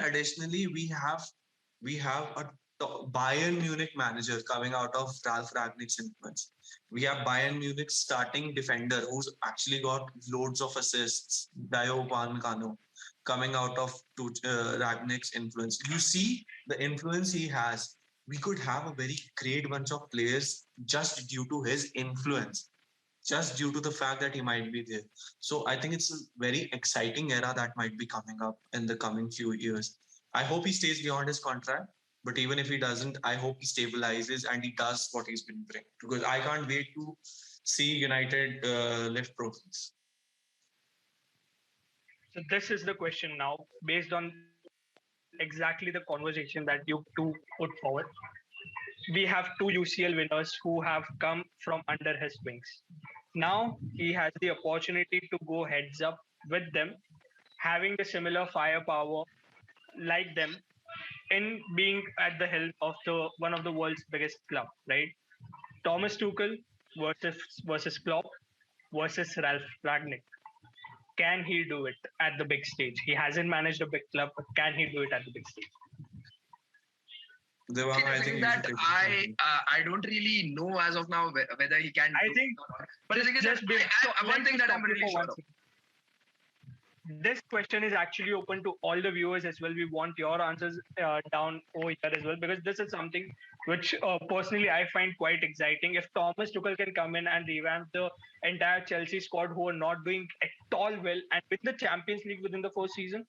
additionally, we have a Bayern Munich manager coming out of Ralph Ragnick's influence. We have Bayern Munich starting defender who's actually got loads of assists, Dio Upamecano, coming out of Ragnick's influence. You see the influence he has. We could have a very great bunch of players just due to his influence, just due to the fact that he might be there. So I think it's a very exciting era that might be coming up in the coming few years. I hope he stays beyond his contract, but even if he doesn't, I hope he stabilizes and he does what he's been doing, because I can't wait to see United lift trophies. So this is the question now, based on exactly the conversation that you two put forward. We have two UCL winners who have come from under his wings. Now he has the opportunity to go heads up with them, having the similar firepower like them, in being at the helm of the one of the world's biggest club, right? Thomas Tuchel versus Klopp versus Ralph Ragnick. Can he do it at the big stage? He hasn't managed a big club, but can he do it at the big stage? Devang, See, the I thing think is you should that take I don't really know as of now whether he can I do think it or not. But the thing is that one thing that I'm really sure of. This question is actually open to all the viewers as well. We want your answers down over here as well, because this is something which personally I find quite exciting. If Thomas Tuchel can come in and revamp the entire Chelsea squad, who are not doing at all well, and win the Champions League within the first season,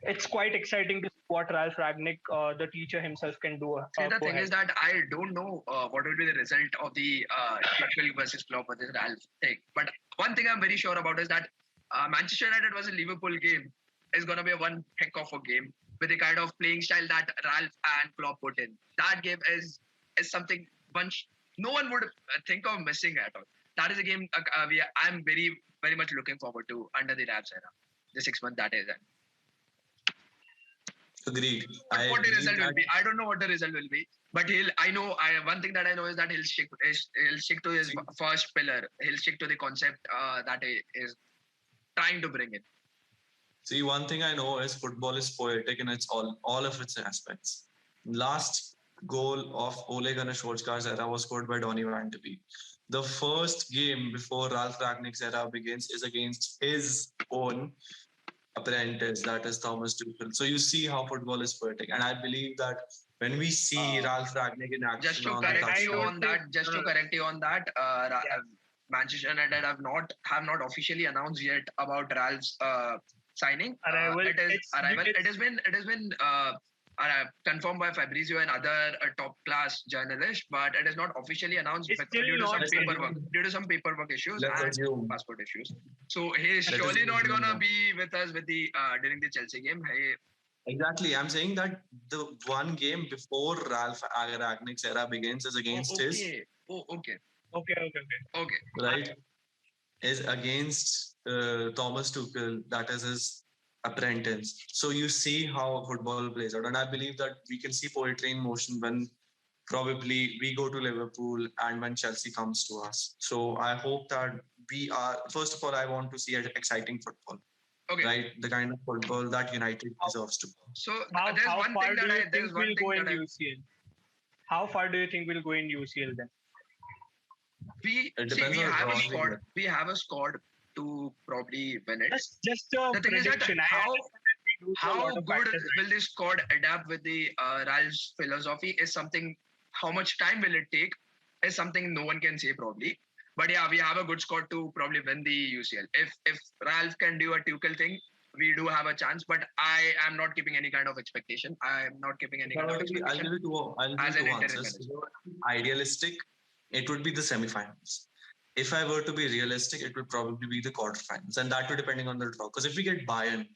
it's quite exciting to see what Ralph Ragnick, the teacher himself, can do. See, the go thing ahead. is that I don't know what will be the result of the Tuchel versus Klopp versus Ralph thing. But one thing I'm very sure about is that Manchester United versus Liverpool game is going to be one heck of a game with the kind of playing style that Ralph and Klopp put in. That game is something no one would think of missing at all. That is a game I'm very much looking forward to under the Ralph's era, the 6 month that is. Agreed. But what the result will be, I don't know what the result will be. But one thing that I know is that he'll stick to his first pillar. He'll stick to the concept that he is trying to bring in. See, one thing I know is football is poetic in its all of its aspects. Last goal of Ole Gunnar Solskjaer's era was scored by Donny van de Beek. The first game before Ralph Ragnick's era begins is against his own apprentice, that is Thomas Tuchel. So you see how football is poetic, and I believe that when we see Ralph Ragnick in action, just to correct you on that, Manchester United have not officially announced yet about Ralph's signing. Arrival. It has been confirmed by Fabrizio and other top class journalists, but it is not officially announced due to some paperwork issues and passport issues. So he is surely not gonna be with us with the during the Chelsea game. Exactly. I'm saying that the one game before Ralph Ragnick's era begins is against his. Okay. Right. Is against Thomas Tuchel, that is his apprentice. So you see how football plays out. And I believe that we can see poetry in motion when probably we go to Liverpool and when Chelsea comes to us. So I hope that first of all, I want to see exciting football. Okay. Right? The kind of football that United deserves to. So there's one thing that I think we'll go in UCL. How far do you think we'll go in UCL then? We have a squad to probably win it. Just a prediction. How good will this squad adapt with the Ralph's philosophy is something. How much time will it take is something no one can say probably. But yeah, we have a good squad to probably win the UCL. If Ralph can do a Tuchel thing, we do have a chance. But I am not keeping any kind of expectation. I am not keeping any kind of expectation. I'll give you two answers. Idealistic, it would be the semi-finals. If I were to be realistic, it would probably be the quarterfinals, and that would depending on the draw. Because if we get Bayern,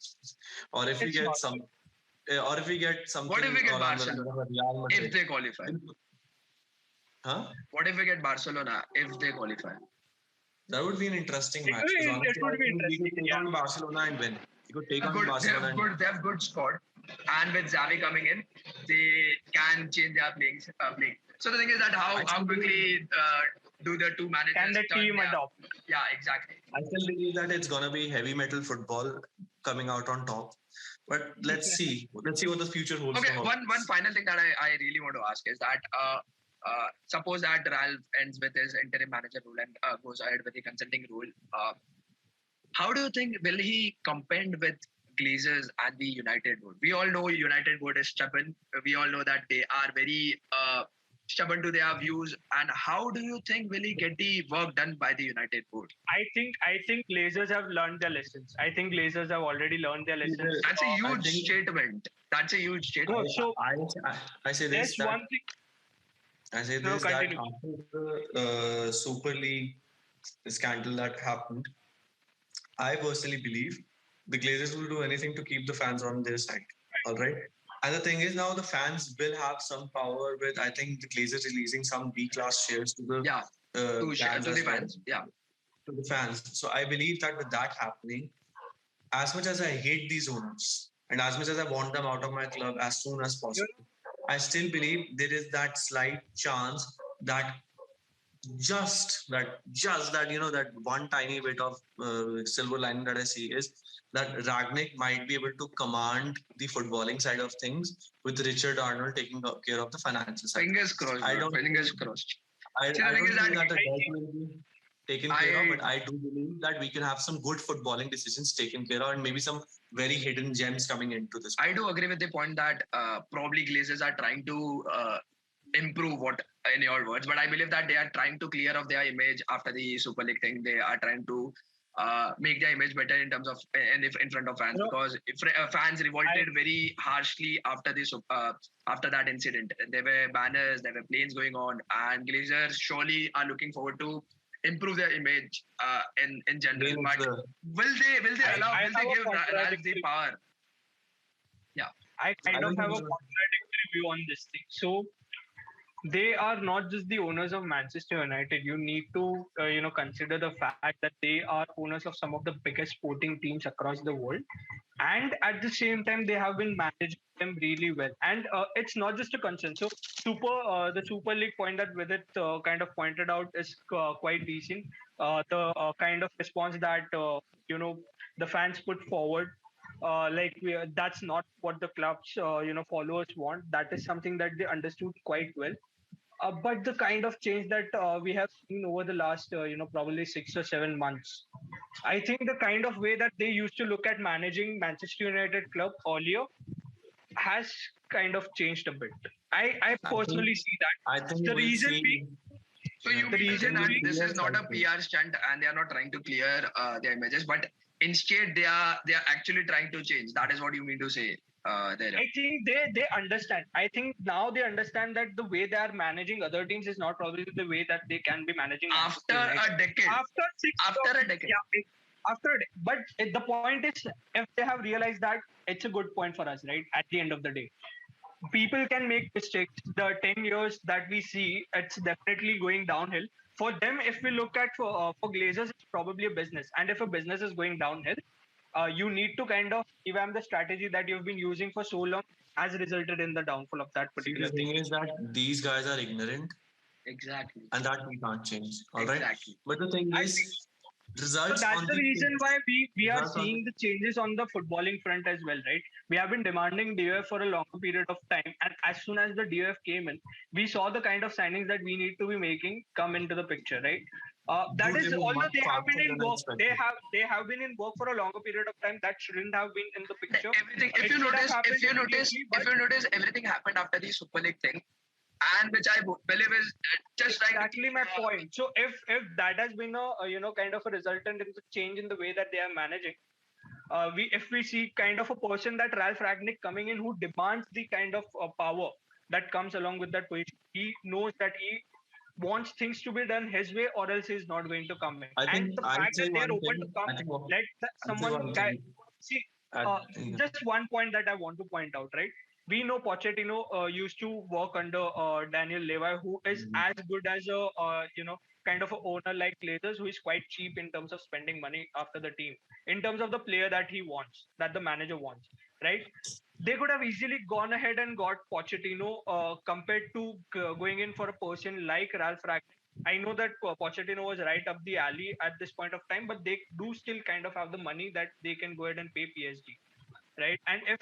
or if we get something. What if we get Barcelona if they qualify? Huh? What if we get Barcelona if they qualify? That would be an interesting match. It would be interesting. We could take on Barcelona and win. We could take on Barcelona. They have good squad, and with Xavi coming in, they can change their playing. So the thing is that how quickly do the two managers can the team adopt? Yeah, exactly. I still believe that it's gonna be heavy metal football coming out on top. But let's see what the future holds. Okay, for one final thing that I really want to ask is that suppose that Ralph ends with his interim manager role and goes ahead with the consulting role. How do you think will he compete with Glazers and the United board? We all know United board is stubborn. We all know that they are very stubborn to their views. And how do you think will he get the work done by the United board? I think Glazers have learned their lessons. I think Glazers have already learned their lessons. That's a huge think- statement. That's a huge statement. No, so I say this. there's That, one thing. I say No, this that continue. after the Super League scandal that happened, I personally believe the Glazers will do anything to keep the fans on their side. All right. And the thing is, now the fans will have some power with, I think, the Glazers releasing some B-class shares to the Yeah, fans to as the well, fans. Yeah. to the fans. So I believe that with that happening, as much as I hate these owners and as much as I want them out of my club as soon as possible, I still believe there is that slight chance that just that that one tiny bit of silver lining that I see is that Ragnick might be able to command the footballing side of things with Richard Arnold taking care of the financial side. Fingers crossed. I bro. don't Fingers think- crossed. I See, the don't thing is think that that the debt will be taken care of, but I do believe that we can have some good footballing decisions taken care of and maybe some very hidden gems coming into this. I do agree with the point that probably Glazers are trying to improve what in your words, but I believe that they are trying to clear off their image after the Super League thing. They are trying to make their image better in terms of in front of fans, No. because if fans revolted very harshly after this after that incident. There were banners, there were planes going on, and Glazers surely are looking forward to improve their image in general. Again, But it's the- will they I allow? Will have they a give Ralph the contradictory- power? I kind I of don't have a know. contradictory view on this thing. So they are not just the owners of Manchester United. You need to consider the fact that they are owners of some of the biggest sporting teams across the world, and at the same time they have been managing them really well. And it's not just a concern. So the Super League point that Vidit kind of pointed out is quite decent. The kind of response that the fans put forward, that's not what the club's followers want. That is something that they understood quite well. But the kind of change that we have seen over the last probably 6 or 7 months, I think the kind of way that they used to look at managing Manchester United club earlier has kind of changed a bit. I personally see that. I think The we'll reason see. being- So you The mean to say reason that being- this is not a PR stunt and they are not trying to clear their images, but instead they are actually trying to change. That is what you mean to say there. I think they understand. I think now they understand that the way they are managing other teams is not probably the way that they can be managing After Manchester United. a decade. After A decade. after a day. But the point is, if they have realized that, it's a good point for us, right? At the end of the day, people can make mistakes. The 10 years that we see, it's definitely going downhill. For them, if we look at for Glazers, it's probably a business. And if a business is going downhill, you need to kind of revamp the strategy that you've been using for so long has resulted in the downfall of that See, particular the thing. thing is that these guys are ignorant Exactly. and that we can't change. All right. Exactly. But the thing I is, think- results So that's on the reason pitch- why we are results on seeing the changes on the footballing front as well, right? We have been demanding DOF for a longer period of time, and as soon as the DOF came in, we saw the kind of signings that we need to be making come into the picture, right? That Dude, is, they were although much they have been faster in than I work, expected. they have been in work for a longer period of time. That shouldn't have been in the picture. Everything. It If you should have notice, happened if you notice, immediately, but- if you notice, everything happened after the Super League thing, and which I believe is just trying to Exactly my point. So if that has been a kind of a resultant in the change in the way that they are managing, if we see kind of a person that Ralph Ragnick coming in who demands the kind of power that comes along with that position, he knows that he wants things to be done his way, or else he's not going to come in. I think And the I'll fact say that they are one open to thing. come, I think what- let I'll say one someone guy thing. see. Yeah. Just one point that I want to point out, right? We know Pochettino used to work under Daniel Levy, who is Mhm. as good as a kind of a owner like Glazers, who is quite cheap in terms of spending money after the team, in terms of the player that he wants, that the manager wants, right? They could have easily gone ahead and got Pochettino compared to going in for a person like Ralph Ragnick. I know that Pochettino was right up the alley at this point of time, but they do still kind of have the money that they can go ahead and pay PSG. right? And if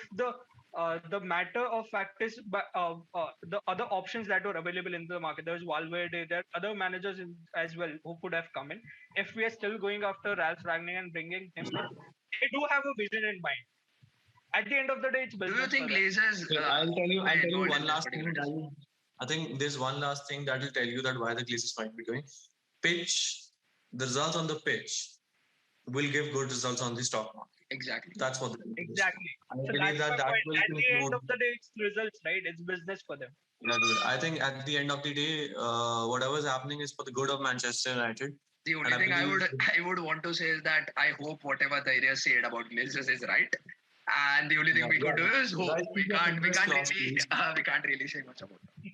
the matter of fact is, the other options that were available in the market, there was Valverde, there are other managers as well who could have come in. If we are still going after Ralph Rangnick and bringing him in, they do have a vision in mind. At the end of the day, it's Do business. you think for them. Glazers? I'll tell you involved in one this last particular thing. decision? I think there's one last thing that will tell you that why the Glazers might be doing. Pitch, the results on the pitch will give good results on the stock market. Exactly. That's what Exactly. I So believe that's my that point. will At the end conclude. of the day, it's results, right? It's business for them. Yeah, dude. I think at the end of the day, whatever's happening is for the good of Manchester United. The only And I thing I believe- would want to say is that I hope whatever Dhairya said about Glazers is right. And the only thing we could do is hope. Right, We can't fingers really crossed, please. we can't really say much about it.